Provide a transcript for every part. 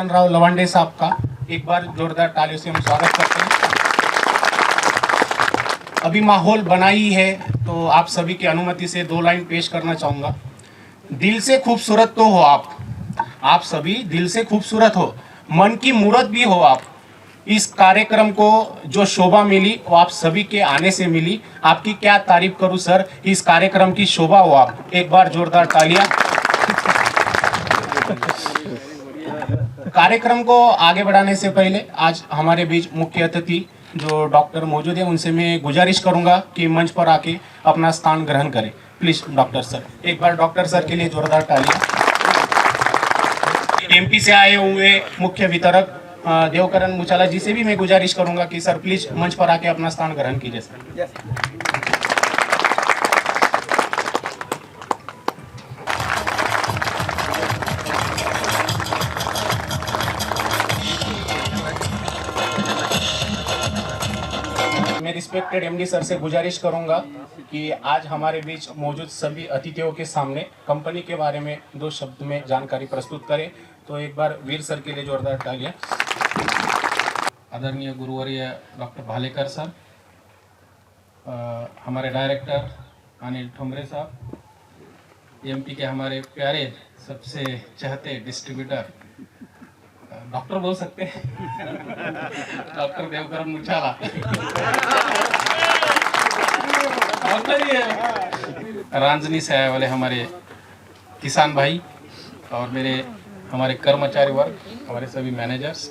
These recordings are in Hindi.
राव लवांडे साहब का एक बार जोरदार तालियों से हम स्वागत करते हैं। अभी माहौल बना ही है तो आप सभी की अनुमति से 2 लाइन पेश करना चाहूँगा। दिल से खूबसूरत तो हो आप सभी दिल से खूबसूरत हो, मन की मूरत भी हो आप। इस कार्यक्रम को जो शोभा मिली वो आप सभी के आने से मिली। आपकी क्या तारीफ करूं सर, इस कार्यक्रम की शोभा हो आप। एक बार जोरदार तालियां। कार्यक्रम को आगे बढ़ाने से पहले आज हमारे बीच मुख्य अतिथि जो डॉक्टर मौजूद है, उनसे मैं गुजारिश करूंगा कि मंच पर आके अपना स्थान ग्रहण करें। प्लीज डॉक्टर सर, एक बार डॉक्टर सर के लिए जोरदार तालियां। एमपी से आए हुए मुख्य वितरक देवकरण मुचाला जी से भी मैं गुजारिश करूंगा कि सर प्लीज मंच पर आके अपना स्थान ग्रहण कीजिए सर। मैं रिस्पेक्टेड एमडी सर से गुजारिश करूंगा कि आज हमारे बीच मौजूद सभी अतिथियों के सामने कंपनी के बारे में 2 शब्द में जानकारी प्रस्तुत करें। तो एक बार वीर सर के लिए जोरदार तालियां। आदरणीय गुरुवर्य डॉक्टर भालेकर साहब, हमारे डायरेक्टर अनिल ठुमरे साहब, एमपी के हमारे प्यारे सबसे चहते डिस्ट्रीब्यूटर डॉक्टर बोल सकते हैं डॉक्टर देवकरण मुचाला, रांजनी से आए वाले हमारे किसान भाई और हमारे कर्मचारी वर्ग, हमारे सभी मैनेजर्स,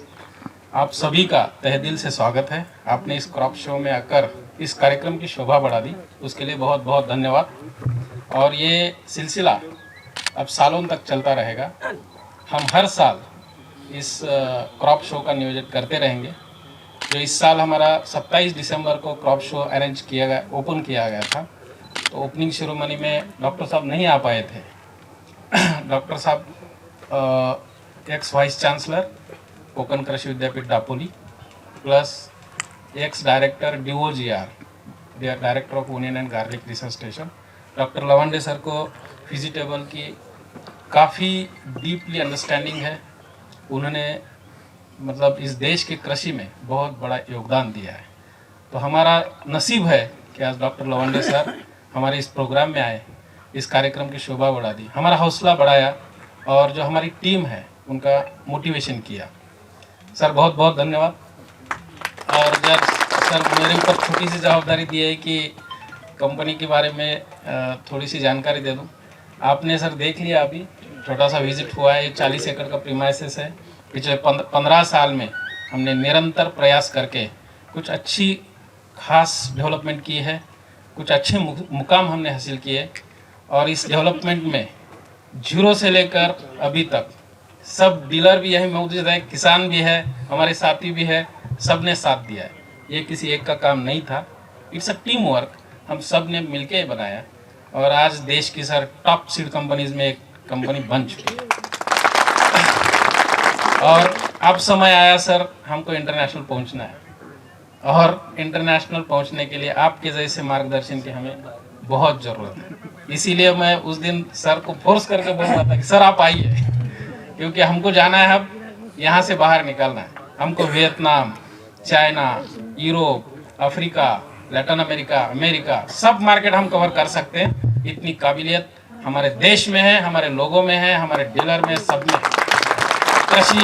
आप सभी का तहे दिल से स्वागत है। आपने इस क्रॉप शो में आकर इस कार्यक्रम की शोभा बढ़ा दी, उसके लिए बहुत बहुत धन्यवाद। और ये सिलसिला अब सालों तक चलता रहेगा। हम हर साल इस क्रॉप शो का नियोजन करते रहेंगे। जो इस साल हमारा 27 दिसंबर को क्रॉप शो अरेंज किया गया, ओपन किया गया था, तो ओपनिंग सेरेमनी में डॉक्टर साहब नहीं आ पाए थे। डॉक्टर साहब x vice chancellor Konkan Krishi Vidyapeeth Dapoli plus ex director DOGR, director of onion and garlic research station, doctor Lavande sir को वेजिटेबल की काफ़ी डीपली अंडरस्टैंडिंग है। उन्होंने मतलब इस देश के कृषि में बहुत बड़ा योगदान दिया है। तो हमारा नसीब है कि आज डॉक्टर लवांडे सर हमारे इस प्रोग्राम में आए, इस कार्यक्रम की शोभा बढ़ा दी, हमारा हौसला बढ़ाया और जो हमारी टीम है उनका मोटिवेशन किया। सर बहुत बहुत धन्यवाद। और जब सर मेरे ऊपर छोटी सी जवाबदारी दी है कि कंपनी के बारे में थोड़ी सी जानकारी दे दूं। आपने सर देख लिया, अभी छोटा सा विजिट हुआ है। 40 एकड़ का प्रीमाइसेस है। पिछले 15 साल में हमने निरंतर प्रयास करके कुछ अच्छी खास डेवलपमेंट की है, कुछ अच्छे मुकाम हमने हासिल किए। और इस डेवलपमेंट में जीरो से लेकर अभी तक सब डीलर भी यही मौजूद है, किसान भी है, हमारे साथी भी है, सब ने साथ दिया है। ये किसी एक का काम नहीं था, इट्स अ टीम वर्क। हम सब ने मिलके बनाया और आज देश की सर टॉप सीड कंपनीज में एक कंपनी बन चुकी है। और अब समय आया सर, हमको इंटरनेशनल पहुंचना है और इंटरनेशनल पहुंचने के लिए आपके जैसे मार्गदर्शन की हमें बहुत ज़रूरत है। इसीलिए मैं उस दिन सर को फोर्स करके बोल रहा था कि सर आप आइए, क्योंकि हमको जाना है, अब यहाँ से बाहर निकलना है। हमको Vietnam, China, Europe, Africa, Latin America, America सब मार्केट हम कवर कर सकते हैं। इतनी काबिलियत हमारे देश में है, हमारे लोगों में है, हमारे डीलर में, सब में। कृषि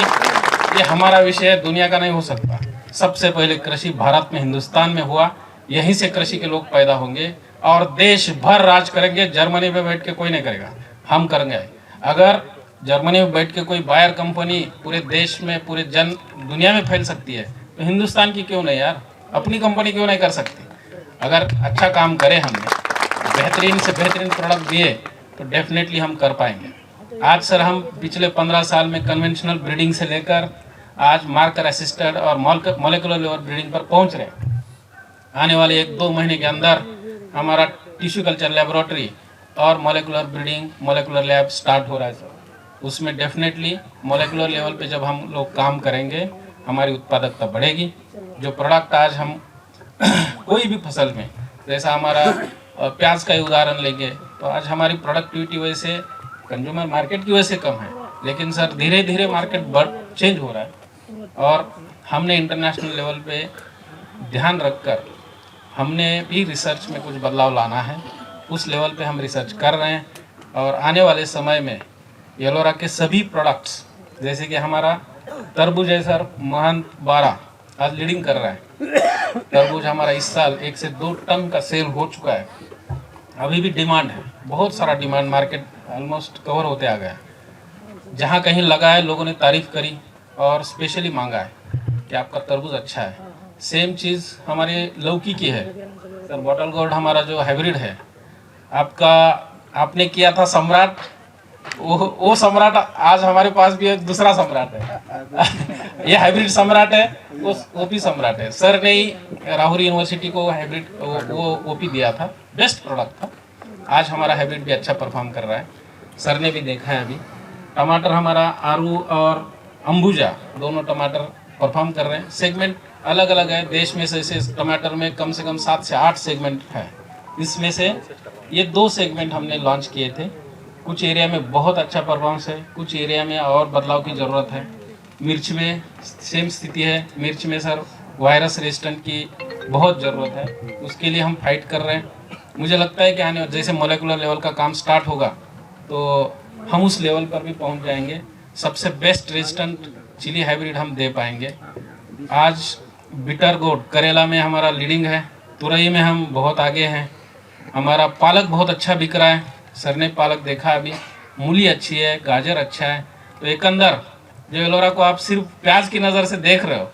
ये हमारा विषय है, दुनिया का नहीं हो सकता। सबसे पहले कृषि भारत में, हिंदुस्तान में हुआ, यहीं से कृषि के लोग पैदा होंगे और देश भर राज करेंगे। जर्मनी में बैठ के कोई नहीं करेगा, हम करेंगे। अगर जर्मनी में बैठ के कोई बायर कंपनी पूरे देश में, पूरे दुनिया में फैल सकती है, तो हिंदुस्तान की क्यों नहीं यार, अपनी कंपनी क्यों नहीं कर सकती। अगर अच्छा काम करें, हमने बेहतरीन से बेहतरीन प्रोडक्ट दिए तो डेफिनेटली हम कर पाएंगे। आज सर हम पिछले 15 साल में कन्वेंशनल ब्रीडिंग से लेकर आज मार्कर असिस्टेड और मॉलिक्यूलर लेवल ब्रीडिंग पर पहुंच रहे हैं। आने वाले 1-2 महीने के अंदर हमारा टिश्यू कल्चर लेबोरेटरी और molecular breeding, molecular lab start हो रहा है सर। उसमें डेफिनेटली मॉलिक्यूलर लेवल पे जब हम लोग काम करेंगे, हमारी उत्पादकता बढ़ेगी। जो प्रोडक्ट आज हम कोई भी फसल में, जैसा हमारा प्याज का ही उदाहरण लेंगे, तो आज हमारी प्रोडक्टिविटी वजह से कंज्यूमर मार्केट की वजह से कम है, लेकिन सर धीरे धीरे मार्केट चेंज हो रहा है और हमने इंटरनेशनल लेवल पे ध्यान रखकर हमने भी रिसर्च में कुछ बदलाव लाना है। उस लेवल पे हम रिसर्च कर रहे हैं और आने वाले समय में येलोरा के सभी प्रोडक्ट्स जैसे कि हमारा तरबूज है सर, महंत 12 आज लीडिंग कर रहा है। तरबूज हमारा इस साल 1 से 2 टन का सेल हो चुका है। अभी भी डिमांड है, बहुत सारा डिमांड, मार्केट ऑलमोस्ट कवर होते आ गया। जहाँ कहीं लगा है लोगों ने तारीफ करी और स्पेशली मांगा है कि आपका तरबूज अच्छा है। सेम चीज़ हमारे लौकी की है सर, बॉटल गोल्ड हमारा जो हाइब्रिड है आपका, आपने किया था सम्राट, वो सम्राट आज हमारे पास भी एक दूसरा सम्राट है। ये हाइब्रिड सम्राट है, वो ओपी सम्राट है। सर ने ही राहुल यूनिवर्सिटी को हाइब्रिड वो ओपी दिया था, बेस्ट प्रोडक्ट था। आज हमारा हाइब्रिड भी अच्छा परफॉर्म कर रहा है, सर ने भी देखा है। अभी टमाटर हमारा आरू और अंबुजा दोनों टमाटर परफॉर्म कर रहे हैं। सेगमेंट अलग अलग है, देश में से टमाटर में कम से कम 7 से 8 सेगमेंट है। इसमें से ये 2 सेगमेंट हमने लॉन्च किए थे। कुछ एरिया में बहुत अच्छा परफॉर्मेंस है, कुछ एरिया में और बदलाव की ज़रूरत है। मिर्च में सेम स्थिति है, मिर्च में सर वायरस रेजिस्टेंट की बहुत ज़रूरत है, उसके लिए हम फाइट कर रहे हैं। मुझे लगता है कि आने जैसे मोलेकुलर लेवल का काम स्टार्ट होगा तो हम उस लेवल पर भी पहुंच जाएंगे, सबसे बेस्ट रेजिस्टेंट चिली हाइब्रिड हम दे पाएंगे। आज बिटर गोड करेला में हमारा लीडिंग है, तुरई में हम बहुत आगे हैं। हमारा पालक बहुत अच्छा बिक रहा है, सर ने पालक देखा अभी, मूली अच्छी है, गाजर अच्छा है। तो एक अंदर जो येलोरा को आप सिर्फ प्याज की नज़र से देख रहे हो,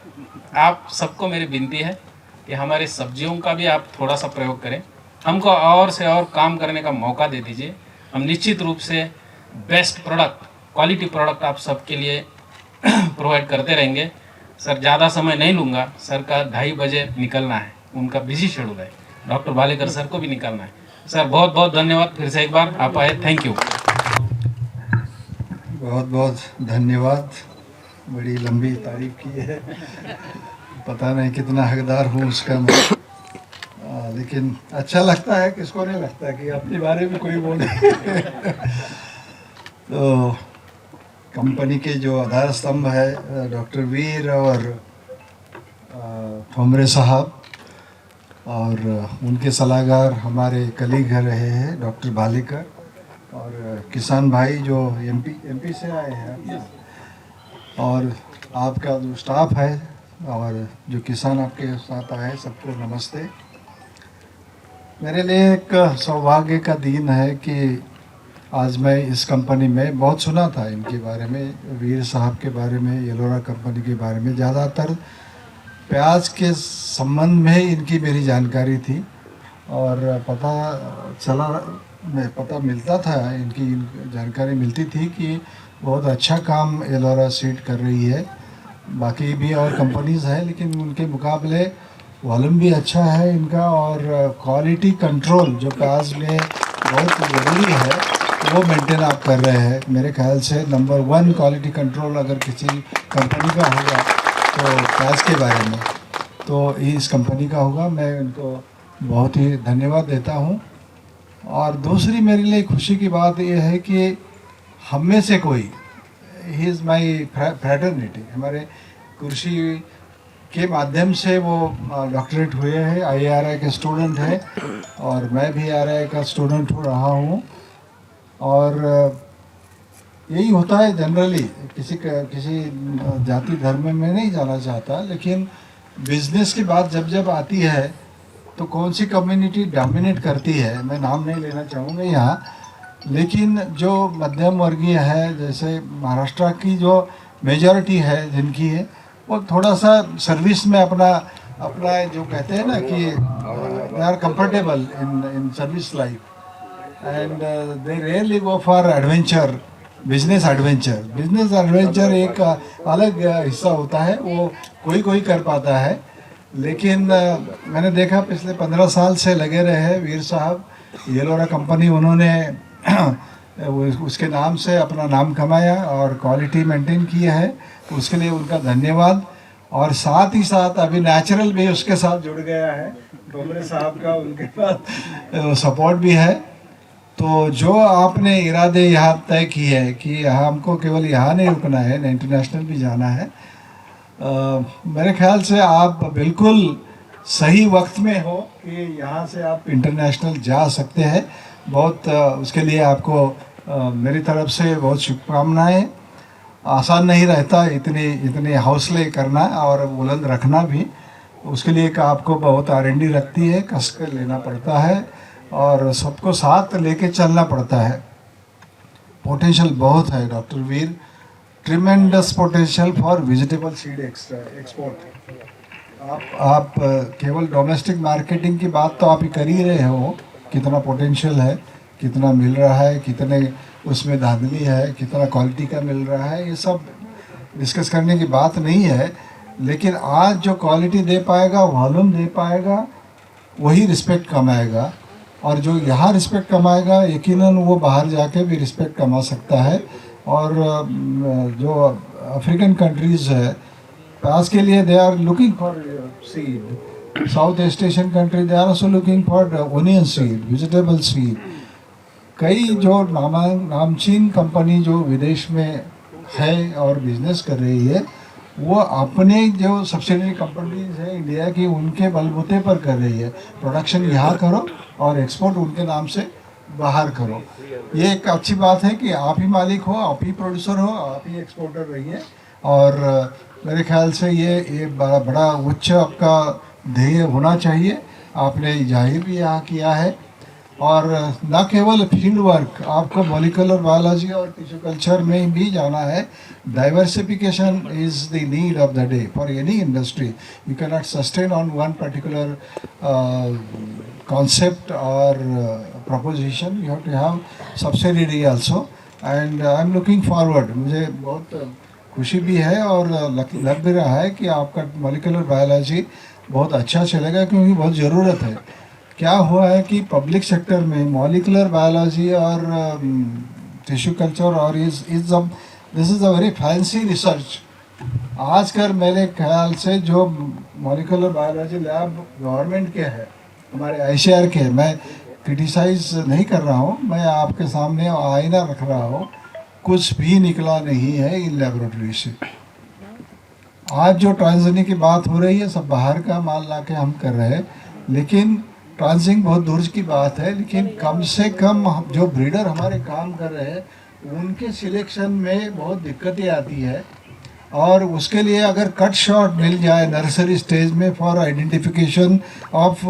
आप सबको मेरी विनती है कि हमारे सब्जियों का भी आप थोड़ा सा प्रयोग करें, हमको और से और काम करने का मौका दे दीजिए। हम निश्चित रूप से बेस्ट प्रोडक्ट, क्वालिटी प्रोडक्ट आप सबके लिए प्रोवाइड करते रहेंगे। सर ज़्यादा समय नहीं लूँगा, सर का 2:30 बजे निकलना है, उनका बिजी शेड्यूल है। डॉक्टर भालेकर सर को भी निकलना है। सर बहुत बहुत धन्यवाद, फिर से एक बार आप आए, थैंक यू। बहुत बहुत धन्यवाद, बड़ी लंबी तारीफ की है, पता नहीं कितना हकदार हूँ उसका मैं, लेकिन अच्छा लगता है, किसको नहीं लगता कि अपने बारे में कोई बोले। तो कंपनी के जो आधार स्तंभ है डॉक्टर वीर और ठोमरे साहब और उनके सलाहकार हमारे कलीग रहे हैं डॉक्टर भालेकर और किसान भाई जो एमपी से आए हैं, और आपका जो स्टाफ है और जो किसान आपके साथ आए, सबको नमस्ते। मेरे लिए एक सौभाग्य का दिन है कि आज मैं इस कंपनी में बहुत सुना था इनके बारे में, वीर साहब के बारे में, येलोरा कंपनी के बारे में। ज़्यादातर प्याज के संबंध में इनकी मेरी जानकारी थी और पता मिलता था, इनकी जानकारी मिलती थी कि बहुत अच्छा काम येलोरा सीड कर रही है। बाकी भी और कंपनीज हैं लेकिन उनके मुकाबले वॉल्यूम भी अच्छा है इनका, और क्वालिटी कंट्रोल जो प्याज में बहुत ज़रूरी है वो मेंटेन आप कर रहे हैं। मेरे ख्याल से नंबर 1 क्वालिटी कंट्रोल अगर किसी कंपनी का होगा तो प्याज के बारे में तो इस कंपनी का होगा। मैं उनको बहुत ही धन्यवाद देता हूँ। और दूसरी मेरे लिए खुशी की बात यह है कि हम में से कोई, ही इज़ माई फ्रेटर्निटी, हमारे कृषि के माध्यम से वो डॉक्टरेट हुए हैं, IIRI के स्टूडेंट हैं और मैं भी IIRI का स्टूडेंट हो रहा हूँ। और यही होता है जनरली, किसी जाति धर्म में नहीं जाना चाहता, लेकिन बिजनेस की बात जब आती है तो कौन सी कम्युनिटी डोमिनेट करती है, मैं नाम नहीं लेना चाहूँगा यहाँ, लेकिन जो मध्यम वर्गीय है, जैसे महाराष्ट्र की जो मेजॉरिटी है जिनकी है, वो थोड़ा सा सर्विस में अपना जो कहते हैं ना कि they are comfortable in service life and they rarely go for adventure, business adventure एक अलग हिस्सा होता है, वो कोई कर पाता है। लेकिन मैंने देखा पिछले 15 साल से लगे रहे वीर साहब, येलोरा कंपनी उन्होंने उसके नाम से अपना नाम कमाया और क्वालिटी मेंटेन किया है, तो उसके लिए उनका धन्यवाद। और साथ ही साथ अभी नेचुरल भी उसके साथ जुड़ गया है, डोमरे साहब का उनके पास सपोर्ट भी है। तो जो आपने इरादे यहाँ तय किए हैं कि हमको केवल यहाँ नहीं रुकना है, इंटरनेशनल भी जाना है, मेरे ख्याल से आप बिल्कुल सही वक्त में हो कि यहाँ से आप इंटरनेशनल जा सकते हैं। बहुत उसके लिए आपको मेरी तरफ से बहुत शुभकामनाएं। आसान नहीं रहता इतने हौसले करना और बुलंद रखना भी, उसके लिए आपको बहुत R&D रखती है, कष्ट कर लेना पड़ता है और सबको साथ लेके चलना पड़ता है। पोटेंशियल बहुत है doctor Veer, tremendous potential for vegetable seed export. आप केवल डोमेस्टिक मार्केटिंग की बात तो आप ही कर ही रहे हो, कितना पोटेंशियल है, कितना मिल रहा है, कितने उसमें धांधली है, कितना क्वालिटी का मिल रहा है, ये सब डिस्कस करने की बात नहीं है। लेकिन आज जो क्वालिटी दे पाएगा, वॉल्यूम दे पाएगा, वही रिस्पेक्ट कमाएगा। और जो यहाँ रिस्पेक्ट कमाएगा यकीनन वो बाहर जाके भी रिस्पेक्ट कमा सकता है। और जो अफ्रीकन कंट्रीज़ है, आज के लिए they are looking for seed. South east Asian country they are also looking for onion seed, vegetable seed. कई जो नामचीन कंपनी जो विदेश में है और बिजनेस कर रही है, वो अपने जो सब्सिडरी कंपनीज है इंडिया की, उनके बलबूते पर कर रही है। प्रोडक्शन यहाँ करो और एक्सपोर्ट उनके नाम से बाहर करो। ये एक अच्छी बात है कि आप ही मालिक हो, आप ही प्रोड्यूसर हो, आप ही एक्सपोर्टर रहिए। और मेरे ख्याल से ये बड़ा उच्च आपका ध्येय होना चाहिए। आपने जाहिर भी यहाँ किया है। और न केवल फील्ड वर्क, आपको मॉलिक्यूलर बायोलॉजी और टिश्यू कल्चर में भी जाना है। Diversification is the need of the day for any industry. You can not sustain on one particular concept or proposition. You have to have subsidiary also, and I am looking forward. मुझे बहुत खुशी भी है और लग भी रहा है कि आपका मॉलिक्यूलर बायोलॉजी बहुत अच्छा चलेगा, क्योंकि बहुत ज़रूरत है। क्या हुआ है कि पब्लिक सेक्टर में मॉलिक्यूलर बायोलॉजी और टिश्यू कल्चर और this is a very fancy research. आजकल मेरे ख्याल से जो मॉलिक्यूलर बायोलॉजी लैब गवर्नमेंट के है, हमारे ICAR के, मैं क्रिटिसाइज नहीं कर रहा हूँ, मैं आपके सामने आईना रख रहा हूँ, कुछ भी निकला नहीं है इन लेबोरेटरी से। आज जो ट्रांसजेनिक की बात हो रही है, सब बाहर का माल ला के हम कर रहे हैं। लेकिन ट्रांसजेनिक बहुत दूर की बात है, लेकिन कम से कम जो ब्रीडर हमारे काम कर रहे हैं, उनके सिलेक्शन में बहुत दिक्कतें आती है। और उसके लिए अगर कट शॉट मिल जाए नर्सरी स्टेज में for identification of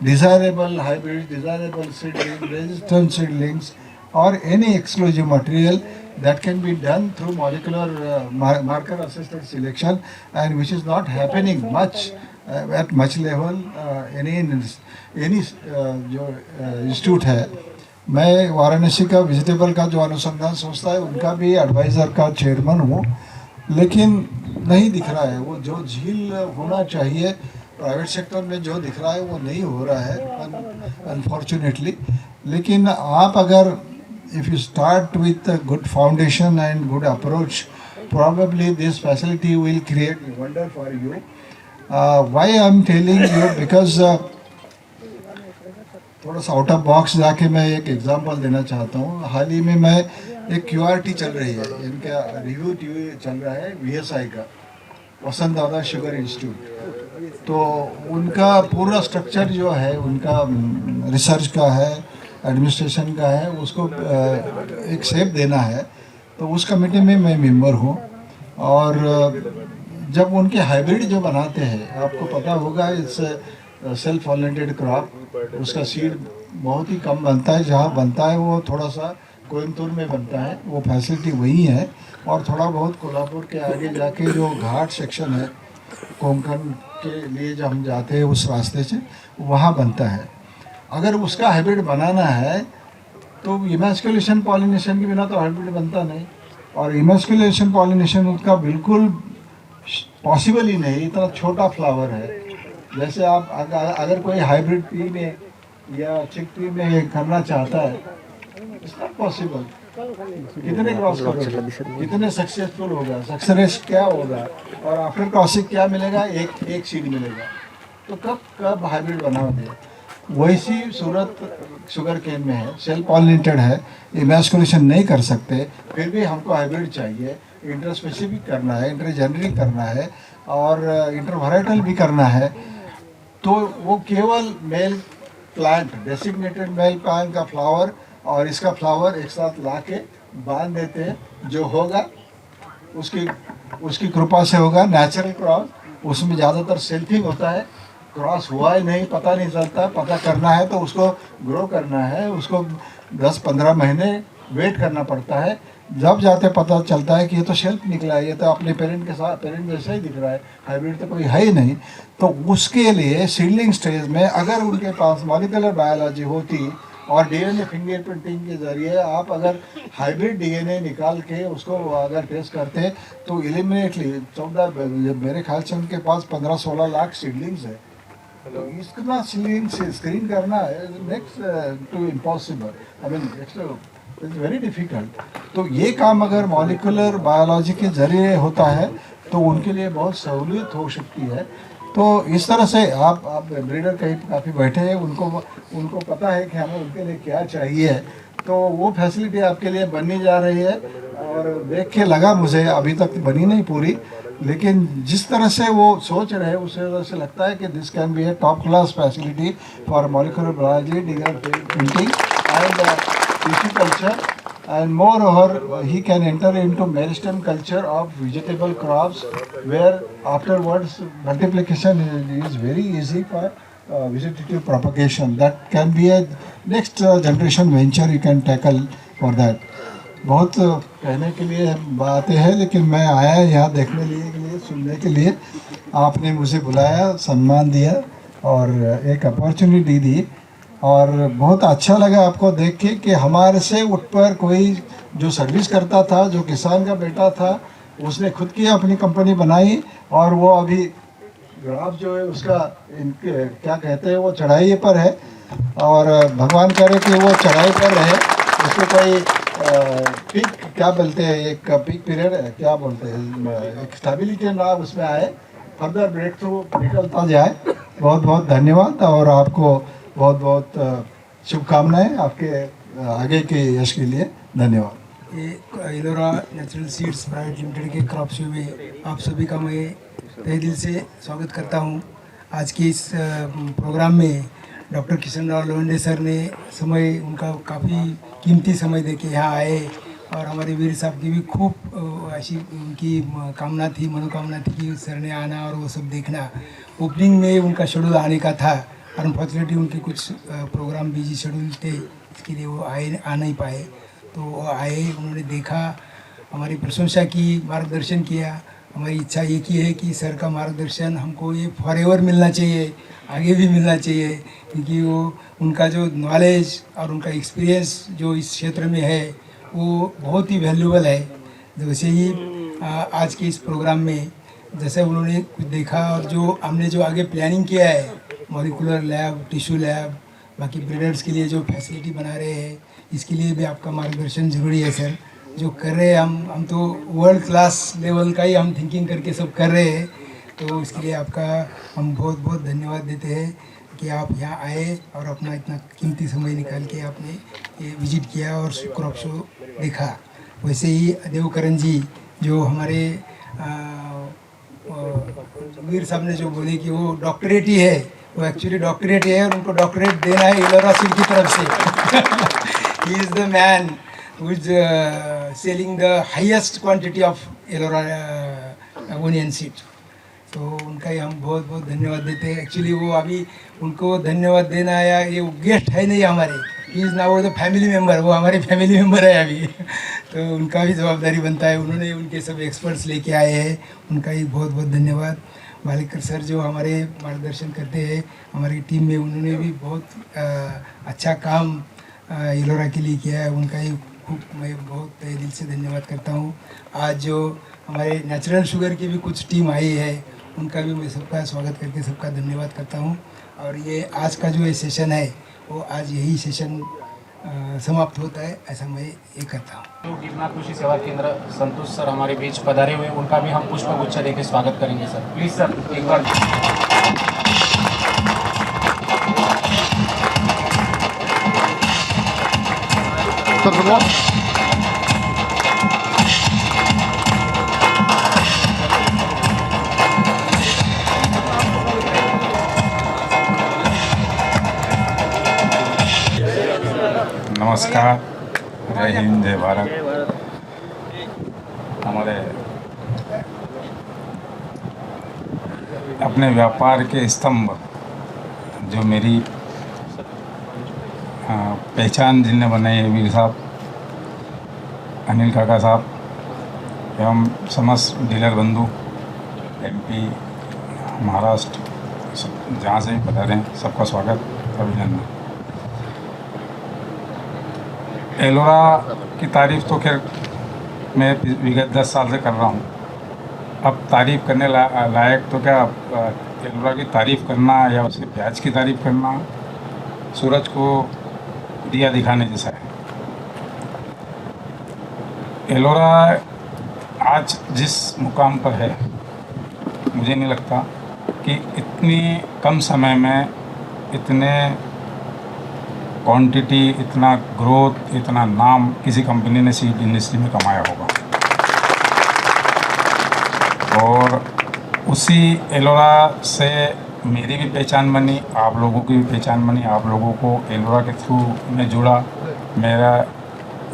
desirable hybrid, desirable seedling, resistant seedlings और any exclusive material, that can be done through molecular marker assisted selection, and which is not happening much at much level any जो इंस्टीट्यूट है। मैं वाराणसी का वेजिटेबल का जो अनुसंधान संस्था है, उनका भी एडवाइज़र का चेयरमैन हूँ, लेकिन नहीं दिख रहा है वो जो झील होना चाहिए प्राइवेट सेक्टर में, जो दिख रहा है वो नहीं हो रहा है अनफॉर्चुनेटली। लेकिन आप अगर if you start with a good foundation and good approach, probably this facility will create wonder for you. Why I am telling you, because थोड़ा सा आउट ऑफ बॉक्स जाके मैं एक एग्जांपल देना चाहता हूँ। हाल ही में मैं एक QRT चल रही है, इनका रिव्यू टीवी चल रहा है VSI का, वसंत दादा शुगर इंस्टीट्यूट। तो उनका पूरा स्ट्रक्चर जो है, उनका रिसर्च का है, एडमिनिस्ट्रेशन का है, उसको एक शेप देना है। तो उस कमेटी में मैं मेंबर हूँ। और जब उनके हाइब्रिड जो बनाते हैं, आपको पता होगा, इट्स सेल्फ पॉलिनेटेड क्रॉप, उसका सीड बहुत ही कम बनता है। जहाँ बनता है वो थोड़ा सा कोयम्बतूर में बनता है, वो फैसिलिटी वही है। और थोड़ा बहुत कोल्हापुर के आगे जाके जो घाट सेक्शन है, कोंकण के लिए जब हम जाते हैं उस रास्ते से, वहाँ बनता है। अगर उसका हाइब्रिड बनाना है तो इमैस्कुलेशन पॉलिनेशन के बिना तो हाइब्रिड बनता नहीं। और इमैस्कुलेशन पॉलिनेशन उसका बिल्कुल पॉसिबल ही नहीं, इतना छोटा फ्लावर है। जैसे आप अगर कोई हाइब्रिड पी में या चिक पी में करना चाहता है, इट्स नॉट पॉसिबल। कितने क्रॉस करोगे, कितने सक्सेसफुल होगा, सक्सेस क्या होगा, और आफ्टर क्रॉसिंग क्या मिलेगा, एक सीड मिलेगा। तो कब हाइब्रिड बनाओगे? वैसी सूरत शुगर केन में है, सेल्फ पॉलिनेटेड है, इमैस्कुलेशन नहीं कर सकते, फिर भी हमको हाइब्रिड चाहिए, इंटर स्पेसिफिक करना है, इंटर जेनरिक करना है और इंटर वैराइटल भी करना है, तो वो केवल male plant, designated male plant का फ्लावर और इसका फ्लावर एक साथ ला के बांध देते हैं, जो होगा उसकी कृपा से होगा, नेचुरल क्रॉस, उसमें ज़्यादातर सेल्फिंग होता है, क्रॉस हुआ है नहीं पता नहीं चलता, पता करना है तो उसको ग्रो करना है, उसको 10-15 महीने वेट करना पड़ता है, जब जाते पता चलता है कि ये तो शेल्फ निकला है, ये तो अपने पेरेंट जैसा ही दिख रहा है, हाइब्रिड तो कोई है ही नहीं। तो उसके लिए सीडलिंग स्टेज में अगर उनके पास मॉलिक्यूलर बायोलॉजी होती और डीएनए फिंगरप्रिंटिंग के ज़रिए आप अगर हाइब्रिड डीएनए निकाल के उसको अगर टेस्ट करते तो इलिमिनेटली 14 मेरे ख्याल से उनके पास 15-16 लाख सीडलिंग्स है, तो इसका सीडलिंग्स स्क्रीन करना next to impossible, I mean it's very difficult. तो ये काम अगर मॉलिक्यूलर बायोलॉजी के ज़रिए होता है तो उनके लिए बहुत सहूलियत हो सकती है। तो इस तरह से आप ब्रीडर कहीं काफ़ी बैठे हैं, उनको पता है कि हमें उनके लिए क्या चाहिए, तो वो फैसिलिटी आपके लिए बननी जा रही है और देख के लगा मुझे, अभी तक बनी नहीं पूरी, लेकिन जिस तरह से वो सोच रहे हैं उस तरह से लगता है कि this can be A top class facility for molecular biology, DNA printing and tissue culture, and moreover he can enter into meristem culture of vegetable crops where afterwards multiplication is very easy for vegetative propagation. That can be a next generation venture you can tackle for that. बहुत कहने के लिए बातें हैं, लेकिन मैं आया यहाँ देखने के लिए सुनने के लिए, आपने मुझे बुलाया, सम्मान दिया और एक अपॉर्चुनिटी दी और बहुत अच्छा लगा आपको देख के कि हमारे से उठ पर कोई जो सर्विस करता था, जो किसान का बेटा था, उसने खुद की अपनी कंपनी बनाई और वो अभी ग्राफ जो है उसका इनके क्या कहते हैं वो चढ़ाई पर है और भगवान करे कि वो चढ़ाई पर रहे, उसको कोई पीक क्या बोलते हैं, एक पीक पीरियड क्या बोलते हैं, एक स्टेबिलिटी ना उसमें आए, फर्दर ब्रेक थ्रू निकलता जाए। बहुत बहुत धन्यवाद और आपको बहुत बहुत शुभकामनाएं आपके आगे के यश के लिए, धन्यवाद। ये Ellora natural seeds private limited के क्रॉप शो में आप सभी का मैं तहे दिल से स्वागत करता हूं। आज के इस प्रोग्राम में डॉक्टर किशन राव लोंडे सर ने समय उनका काफ़ी कीमती समय देके यहाँ आए और हमारे वीर साहब की भी खूब ऐसी उनकी कामना थी, मनोकामना थी कि सर ने आना और वो सब देखना। ओपनिंग में उनका शेड्यूल आने का था, अनफॉर्चुनेटली उनके कुछ प्रोग्राम बिजी शेड्यूल थे, इसके लिए वो आ नहीं पाए। तो वो आए, उन्होंने देखा, हमारी प्रशंसा की, मार्गदर्शन किया। हमारी इच्छा एक ही है कि सर का मार्गदर्शन हमको ये फॉरएवर मिलना चाहिए, आगे भी मिलना चाहिए, क्योंकि वो उनका जो नॉलेज और उनका एक्सपीरियंस जो इस क्षेत्र में है वो बहुत ही वैल्यूबल है। जैसे ही आज के इस प्रोग्राम में जैसे उन्होंने कुछ देखा और जो हमने जो आगे प्लानिंग किया है, मॉलिक्यूलर लैब, टिश्यू लैब, बाकी ब्रीडर्स के लिए जो फैसिलिटी बना रहे हैं, इसके लिए भी आपका मार्गदर्शन ज़रूरी है सर। जो कर रहे हैं हम तो वर्ल्ड क्लास लेवल का ही हम थिंकिंग करके सब कर रहे हैं, तो इसके लिए आपका हम बहुत बहुत धन्यवाद देते हैं कि आप यहाँ आए और अपना इतना कीमती समय निकाल के आपने ये विजिट किया और क्रॉप शो देखा। वैसे ही देवकरण जी जो हमारे वीर साहब ने जो बोले कि वो डॉक्टरेट ही है, वो एक्चुअली डॉक्टरेट है और उनको डॉक्टरेट देना है एलोरा सीड की तरफ से। He is the man who is selling the highest quantity of Ellora onion seed. तो उनका ही हम बहुत बहुत धन्यवाद देते हैं। एक्चुअली वो अभी उनको धन्यवाद देना आया, ये गेस्ट है नहीं हमारे, he is now the family member, वो हमारे फैमिली मेम्बर है अभी। तो उनका भी जवाबदारी बनता है, उन्होंने उनके सब एक्सपर्ट्स लेके आए हैं, उनका ही बहुत बहुत धन्यवाद। बालिकर सर जो हमारे मार्गदर्शन करते हैं हमारी टीम में, उन्होंने भी बहुत अच्छा काम एलोरा के लिए किया है, उनका ही मैं बहुत तहे दिल से धन्यवाद करता हूँ। आज जो हमारे नेचुरल शुगर की भी कुछ टीम आई है, उनका भी मैं सबका स्वागत करके सबका धन्यवाद करता हूँ। और ये आज का जो ये सेशन है वो आज यही सेशन समाप्त होता है, ऐसा मैं ये करता हूँ। तो गिरनार कृषि सेवा केंद्र संतोष सर हमारे बीच पधारे हुए, उनका भी हम पुष्पगुच्छ देके स्वागत करेंगे सर। प्लीज सर एक बार। उत्तर प्रदेश। नमस्कार, जय हिंद, जय भारत। हमारे अपने व्यापार के स्तंभ, जो मेरी पहचान जिनने बनाई है, वीर साहब, अनिल काका साहब एवं समस्त डीलर बंधु, एमपी, महाराष्ट्र, जहाँ से भी पधारे हैं, सबका स्वागत, अभिनंदन। एलोरा की तारीफ़ तो खैर मैं विगत 10 साल से कर रहा हूँ। अब तारीफ़ करने लायक तो क्या, एलोरा की तारीफ़ करना या उसके प्याज की तारीफ़ करना सूरज को दिया दिखाने जैसा है। एलोरा आज जिस मुकाम पर है, मुझे नहीं लगता कि इतनी कम समय में इतने क्वांटिटी, इतना ग्रोथ, इतना नाम किसी कंपनी ने सीड इंडस्ट्री में कमाया होगा। और उसी एलोरा से मेरी भी पहचान बनी, आप लोगों की भी पहचान बनी। आप लोगों को एलोरा के थ्रू में जुड़ा, मेरा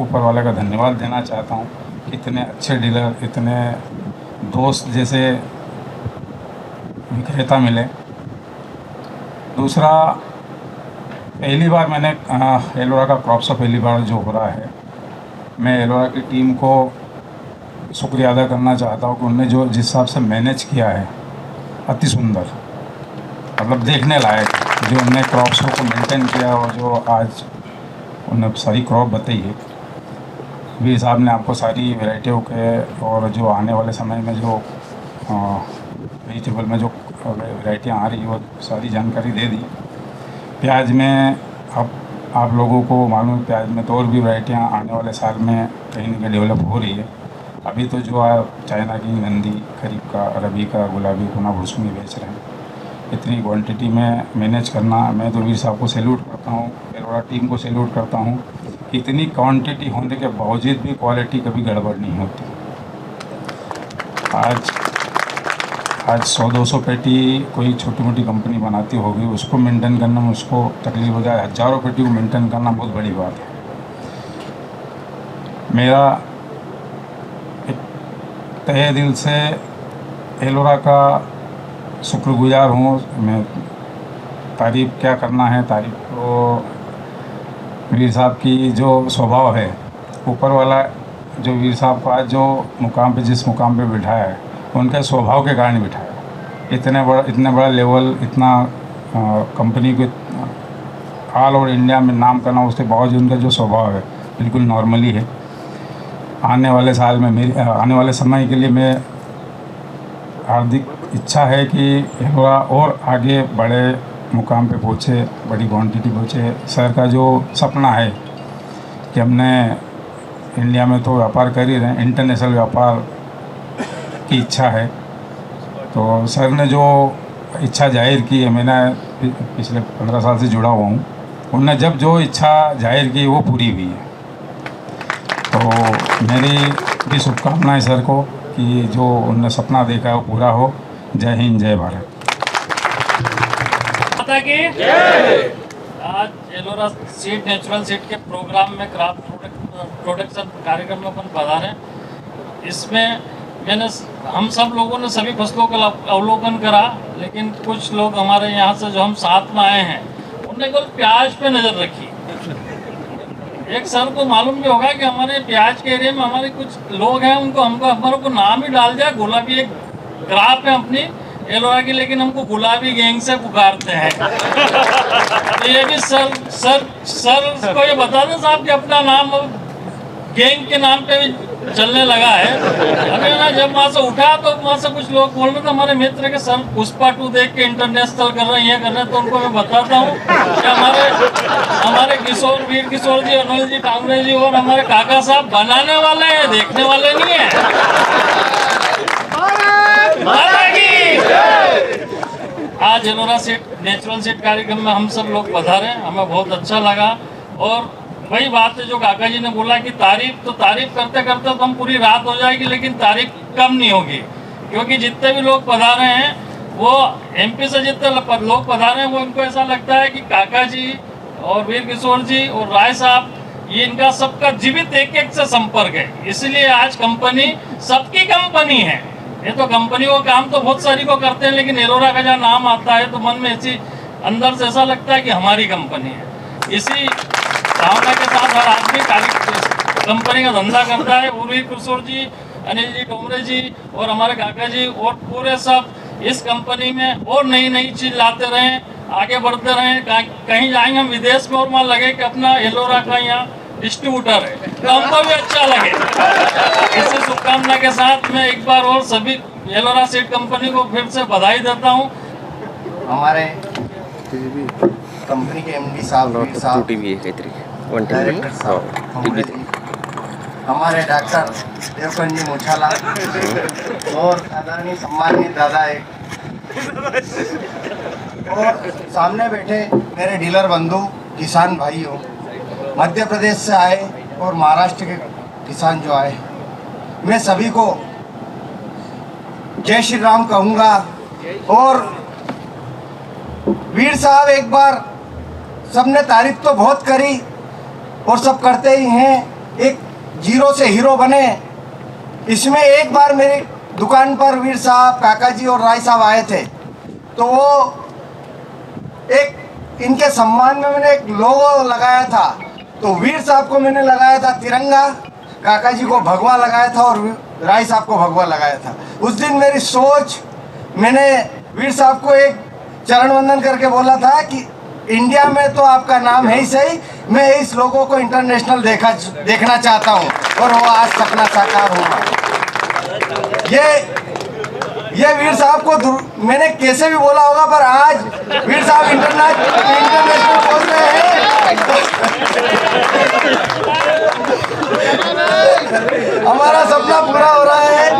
ऊपर वाले का धन्यवाद देना चाहता हूँ। इतने अच्छे डीलर, इतने दोस्त जैसे विक्रेता मिले। दूसरा, पहली बार मैंने एलोरा का क्रॉप शो पहली बार जो हो रहा है, मैं एलोरा की टीम को शुक्रिया अदा करना चाहता हूँ कि उनने जो जिस हिसाब से मैनेज किया है, अति सुंदर, मतलब देखने लायक, जो उनने क्रॉप शो को मेंटेन किया और जो आज उन्हें सारी क्रॉप बताई है। वीर साहब ने आपको सारी वैरायटियों के और जो आने वाले समय में जो वेजिटेबल में जो वैरायटियाँ आ रही है, वो सारी जानकारी दे दी। प्याज में अब आप लोगों को मालूम है, प्याज में तो और भी वैरायटियाँ आने वाले साल में कहीं ना कहीं डेवलप हो रही है। अभी तो जो आप चाइना की नंदी, खरीफ का, अरबी का, गुलाबी, गुना, भुसमी बेच रहे हैं, इतनी क्वांटिटी में मैनेज करना, मैं तो वीर साहब को सैल्यूट करता हूँ, एलोरा टीम को सैल्यूट करता हूँ। इतनी क्वांटिटी होने के बावजूद भी क्वालिटी कभी गड़बड़ नहीं होती। आज 100-200 पेटी कोई छोटी मोटी कंपनी बनाती होगी, उसको मेंटेन करना में उसको तकलीफ हो जाए, हज़ारों पेटी को मेंटेन करना बहुत बड़ी बात है। मेरा एक तहे दिल से एलोरा का शुक्रगुजार हूँ। मैं तारीफ़ क्या करना है, तारीफ़ तो वीर साहब की जो स्वभाव है, ऊपर वाला जो वीर साहब को आज जो मुकाम पे, जिस मुकाम पे बिठाया है, उनके स्वभाव के कारण बिठाया। इतने बड़ा लेवल, इतना कंपनी को ऑल ओवर इंडिया में नाम करना, उसके बावजूद उनका जो स्वभाव है बिल्कुल नॉर्मली है। आने वाले साल में आने वाले समय के लिए मैं हार्दिक इच्छा है कि एलोरा और आगे बड़े मुकाम पे पहुँचे, बड़ी क्वांटिटी पहुँचे। सर का जो सपना है कि हमने इंडिया में तो व्यापार कर ही रहे हैं, इंटरनेशनल व्यापार की इच्छा है। तो सर ने जो इच्छा जाहिर की है, मैंने पिछले 15 साल से जुड़ा हुआ हूँ, उनने जब जो इच्छा जाहिर की वो पूरी हुई है। तो मेरी भी शुभकामनाएं सर को कि जो उनने सपना देखा है वो पूरा हो। जय हिंद, जय भारत। माता की आज एलोरा सीड, नेचुरल सीड के प्रोग्राम में क्राफ्ट प्रोडक्शन कार्यक्रम में अपन पधारे। इसमें हम सब लोगों ने सभी फसलों का अवलोकन करा, लेकिन कुछ लोग हमारे यहाँ से जो हम साथ में आए हैं, उन्होंने केवल प्याज पे नज़र रखी। एक सर को मालूम भी होगा कि हमारे प्याज के एरिया में हमारे कुछ लोग हैं, हमारे को नाम ही डाल दिया गुलाबी, एक क्राप है अपनी एलोरा की, लेकिन हमको गुलाबी गैंग से पुकारते हैं। तो ये भी सर को ये बता दें साहब कि अपना नाम गैंग के नाम पे भी चलने लगा है। अभी ना जब वहाँ से उठा तो वहाँ से कुछ लोग बोल रहे थे हमारे मित्र के सर पुष्पा 2 देख के इंटरनेशनल कर रहे हैं, ये कर रहे हैं। तो उनको मैं बताता हूँ कि हमारे किशोर, वीर किशोर जी, अनिल जी, कांग्रेस जी और हमारे काका साहब बनाने वाले हैं, देखने वाले नहीं है। आज एलोरा सीड, नेचुरल सीड कार्यक्रम में हम सब लोग पधारे, हमें बहुत अच्छा लगा। और वही बात है जो काका जी ने बोला कि तारीफ करते करते तो हम पूरी रात हो जाएगी, लेकिन तारीफ कम नहीं होगी, क्योंकि जितने भी लोग पधारे हैं वो एमपी से जितने लोग पधारे हैं वो इनको ऐसा लगता है कि काका जी और वीर किशोर जी और राय साहब, ये इनका सबका जीवित एक एक से संपर्क है। इसलिए आज कंपनी सबकी कंपनी है। ये तो कंपनी को काम तो बहुत सारी को करते हैं, लेकिन एलोरा का जहाँ नाम आता है तो मन में ऐसी अंदर से ऐसा लगता है कि हमारी कंपनी है। इसी भावना के साथ हर आदमी कंपनी का धंधा करता है। वीर किशोर जी, अनिल जी, डोमरे जी और हमारे काका जी और पूरे सब इस कंपनी में और नई नई चीज लाते रहें, आगे बढ़ते रहें। कहीं जाएंगे हम विदेश में और मान लगे कि अपना एलोरा का यहाँ डिस्ट्रीब्यूटर है तो हमको भी अच्छा लगे। इसी शुभकामना के साथ मैं एक बार और सभी एलोरा सीड कंपनी को फिर से बधाई देता हूँ। हमारे कंपनी के एमडी साहब, डायरेक्टर साहब, हमारे डॉक्टर देवकन जी मुछाला और आदरणीय सम्मानित दादा एक और सामने बैठे मेरे डीलर बंधु किसान भाई हो, मध्य प्रदेश से आए और महाराष्ट्र के किसान जो आए, मैं सभी को जय श्री राम कहूँगा। और वीर साहब एक बार सबने तारीफ तो बहुत करी और सब करते ही हैं, एक जीरो से हीरो बने। इसमें एक बार मेरी दुकान पर वीर साहब, काका जी और राय साहब आए थे, तो वो एक इनके सम्मान में मैंने एक लोगो लगाया था। तो वीर साहब को मैंने लगाया था तिरंगा, काका जी को भगवा लगाया था और राय साहब को भगवा लगाया था। उस दिन मेरी सोच, मैंने वीर साहब को एक चरण वंदन करके बोला था कि इंडिया में तो आपका नाम है ही सही, मैं इस लोगों को इंटरनेशनल देखना चाहता हूँ और वो आज सपना साकार हुआ। ये वीर साहब को मैंने कैसे भी बोला होगा, पर आज वीर साहब इंटरनेशनल बोल रहे हैं। हमारा सपना पूरा हो रहा है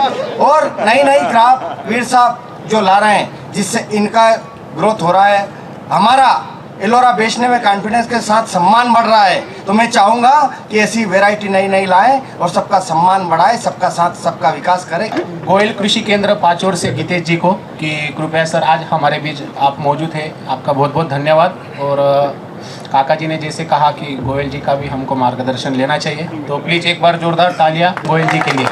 और नई नई क्राफ्ट वीर साहब जो ला रहे हैं, जिससे इनका ग्रोथ हो रहा है, हमारा एलोरा बेचने में कॉन्फिडेंस के साथ सम्मान बढ़ रहा है। तो मैं चाहूँगा कि ऐसी वैरायटी नई नई लाएं और सबका सम्मान बढ़ाए, सबका साथ सबका विकास करें। गोयल कृषि केंद्र पाचोड़ से गीतेश जी को कि कृपया सर आज हमारे बीच आप मौजूद हैं, आपका बहुत बहुत धन्यवाद। और काका जी ने जैसे कहा कि गोयल जी का भी हमको मार्गदर्शन लेना चाहिए, तो प्लीज़ एक बार जोरदार तालियां गोयल जी के लिए।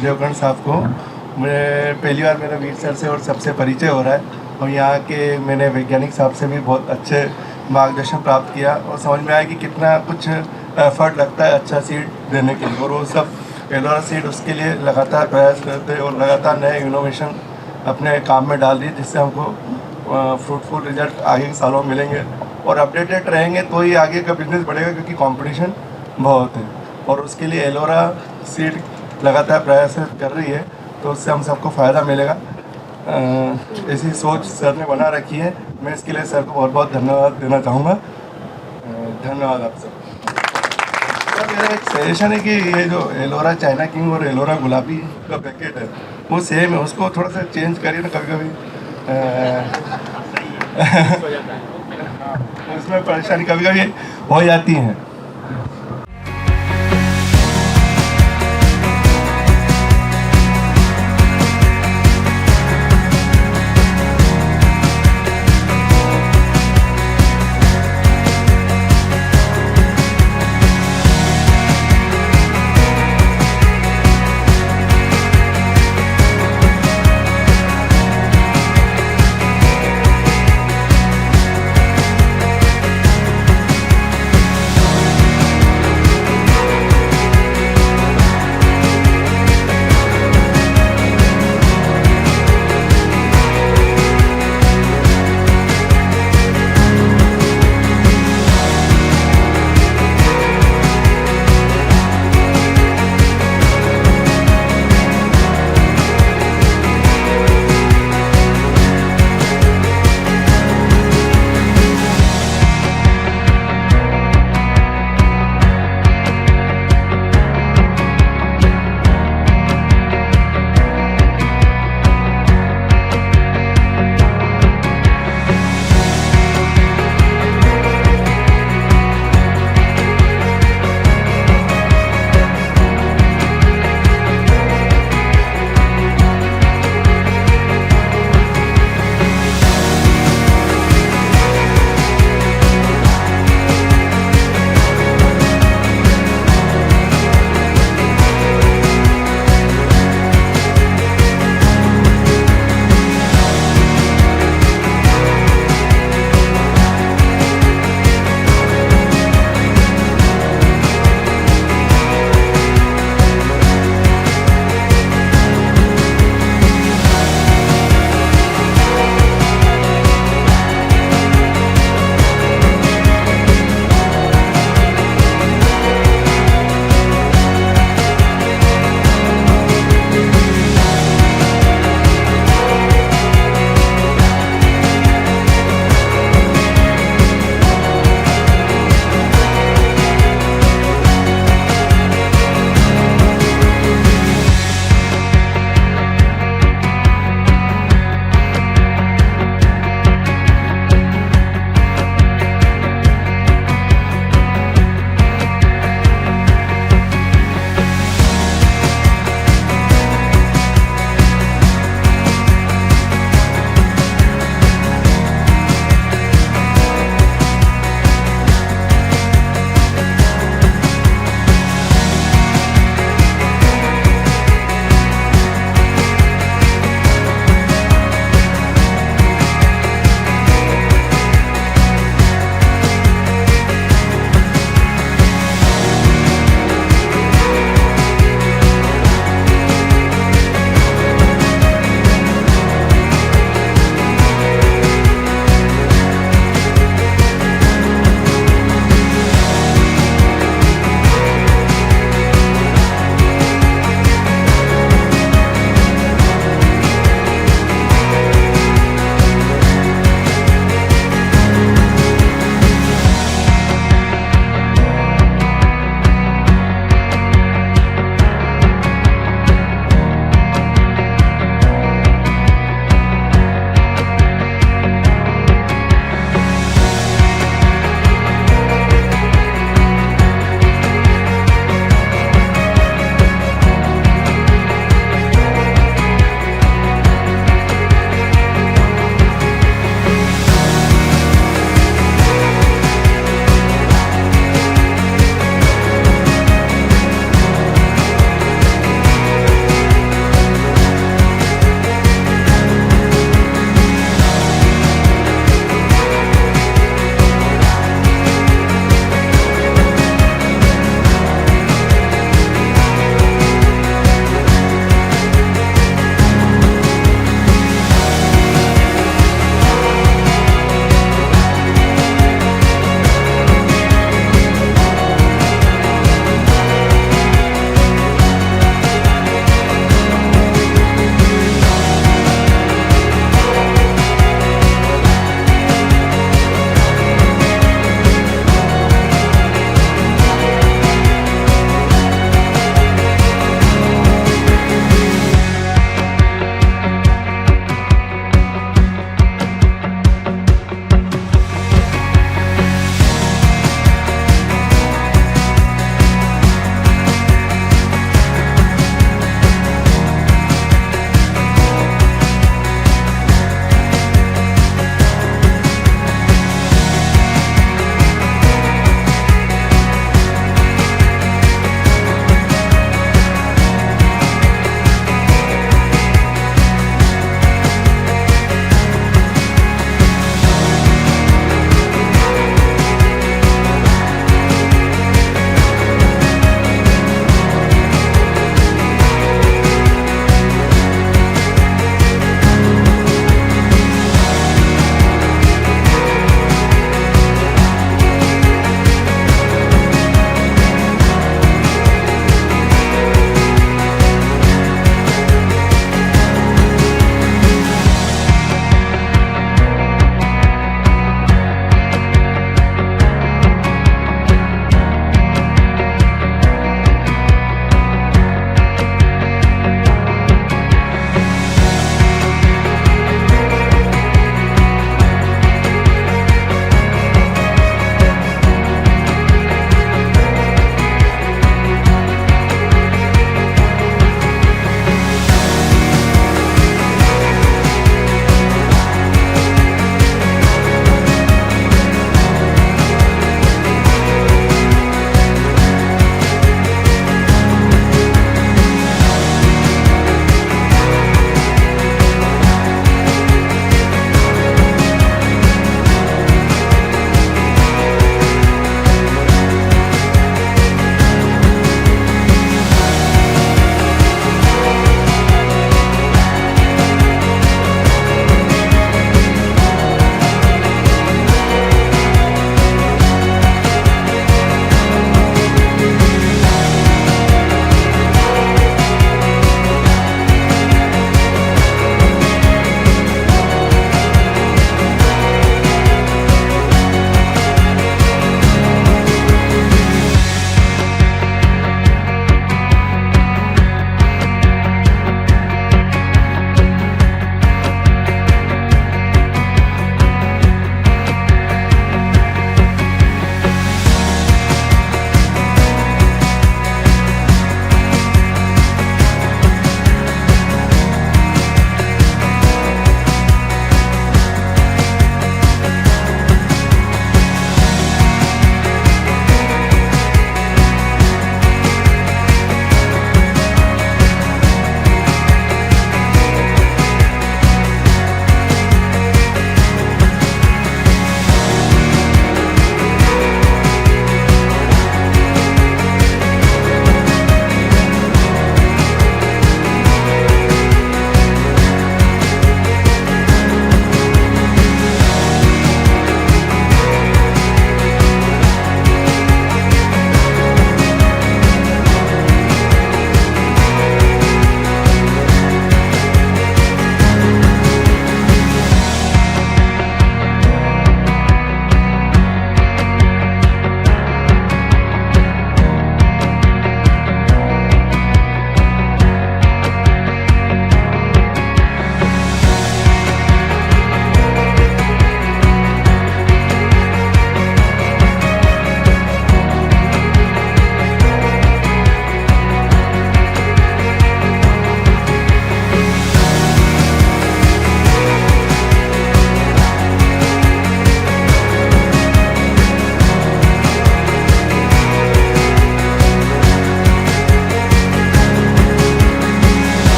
देवगन साहब को मैं पहली बार मेरा वीर सर से और सबसे परिचय हो रहा है, और यहाँ के मैंने वैज्ञानिक साहब से भी बहुत अच्छे मार्गदर्शन प्राप्त किया और समझ में आया कि कितना कुछ एफर्ट लगता है अच्छा सीड देने के लिए। और वो सब एलोरा सीड उसके लिए लगातार प्रयास करते हैं और लगातार नए इनोवेशन अपने काम में डाल दिए, जिससे हमको फ्रूटफुल रिजल्ट आगे के सालों में मिलेंगे और अपडेटेड रहेंगे तो ही आगे का बिजनेस बढ़ेगा, क्योंकि कंपटीशन बहुत है। और उसके लिए एलोरा सीड लगातार प्रयास कर रही है, तो उससे हम सबको फ़ायदा मिलेगा। ऐसी सोच सर ने बना रखी है, मैं इसके लिए सर को बहुत बहुत धन्यवाद देना चाहूँगा। धन्यवाद आप सब। सर मेरा एक सजेशन है कि ये जो एलोरा चाइना किंग और एलोरा गुलाबी का पैकेट है वो सेम है, उसको थोड़ा सा चेंज करिए ना, कभी कभी उसमें परेशानी कभी कभी हो जाती है।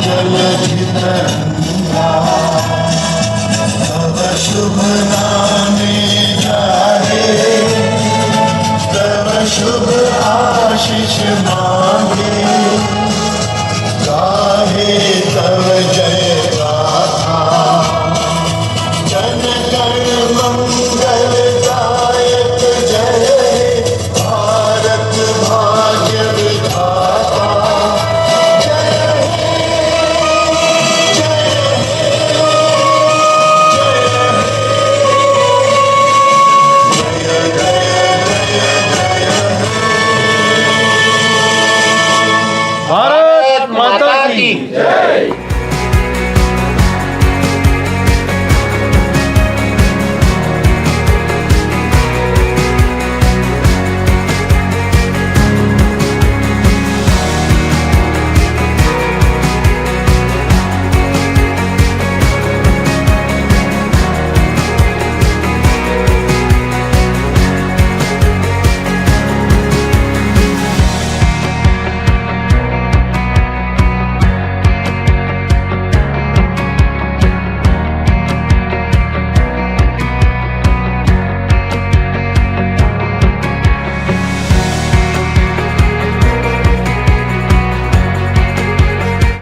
जलधि तरंगा तव शुभ नामे जाहे तव शुभ आशीष मांगे गाहे तव जय गाथा जन गण मंगल दायक जय हे भारत भाग्य विधाता जय हे जय हे भारत माता की जय।